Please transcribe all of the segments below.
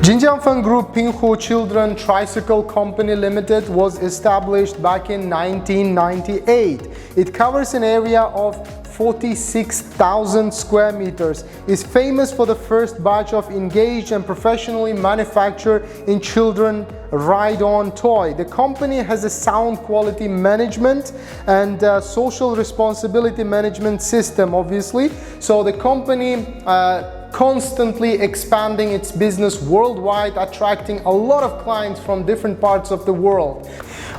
Jinjianfeng Group Pinghu Children Tricycle Company Limited was established back in 1998. It covers an area of 46,000 square meters, is famous for the first batch of engaged and professionally manufactured in children ride-on toy. The company has a sound quality management and social responsibility management system, obviously. So the company constantly expanding its business worldwide, attracting a lot of clients from different parts of the world.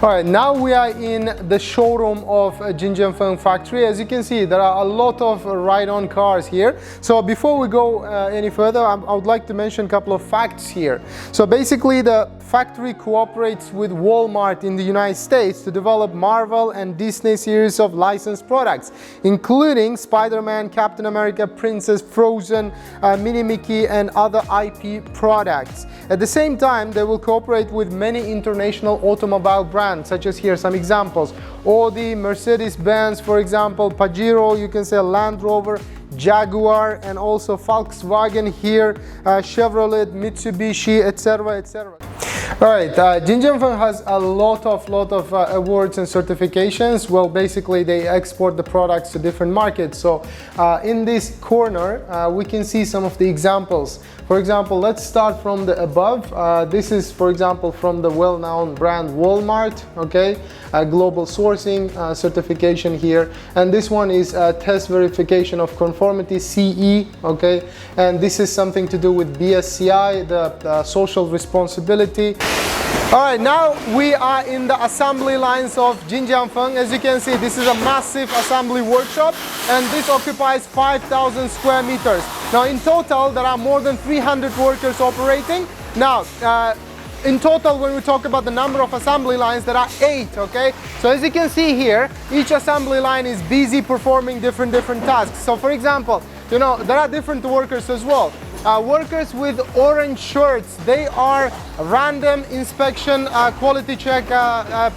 All right, now we are in the showroom of Jinjianfeng factory. As you can see, there are a lot of ride-on cars here. So before we go any further, I would like to mention a couple of facts here. So basically, the factory cooperates with Walmart in the United States to develop Marvel and Disney series of licensed products, including Spider-Man, Captain America, Princess, Frozen, Mini Mickey, and other IP products. At the same time, they will cooperate with many international automobile brands, such as here some examples: Audi, Mercedes-Benz, for example, Pajero, you can say Land Rover, Jaguar, and also Volkswagen here, Chevrolet, Mitsubishi, etc., etc. All right, Jinjianfeng has a lot of awards and certifications. Well, basically they export the products to different markets. So in this corner, we can see some of the examples. For example, let's start from the above. This is, for example, from the well-known brand Walmart, okay? Global sourcing certification here. And this one is test verification of conformity, CE, okay? And this is something to do with BSCI, the social responsibility. All right, now we are in the assembly lines of Jinjianfeng. As you can see, this is a massive assembly workshop, and this occupies 5,000 square meters. Now, in total, there are more than 300 workers operating. Now, in total, when we talk about the number of assembly lines, there are 8, okay? So as you can see here, each assembly line is busy performing different tasks. So for example, you know, there are different workers as well. Workers with orange shirts, they are random inspection quality check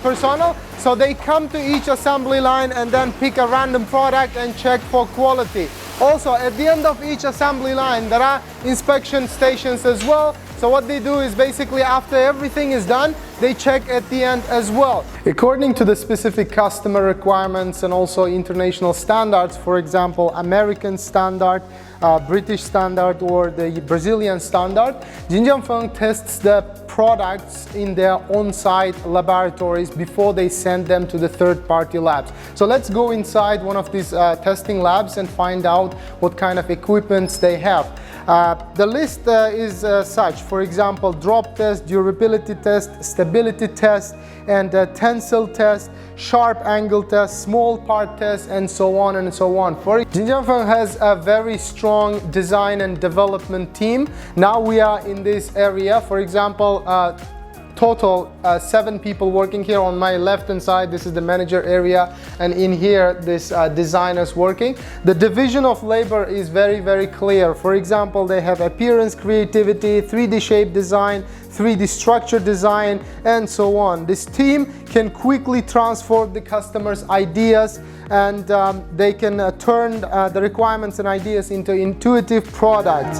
personnel. So they come to each assembly line and then pick a random product and check for quality. Also, at the end of each assembly line, there are inspection stations as well. So what they do is basically after everything is done, they check at the end as well. According to the specific customer requirements and also international standards, for example, American standard, British standard, or the Brazilian standard, Jinjianfeng tests the products in their on-site laboratories before they send them to the third-party labs. So let's go inside one of these testing labs and find out what kind of equipments they have. The list is such: for example, drop test, durability test, stability test, and tensile test, sharp angle test, small part test, and so on and so on. Jinjianfeng has a very strong design and development team. Now we are in this area. For example, total 7 people working here. On my left hand side, this is the manager area, and in here this designers working. The division of labor is very clear. For example, they have appearance creativity, 3D shape design, 3D structure design, and so on. This team can quickly transform the customer's ideas, and they can turn the requirements and ideas into intuitive products.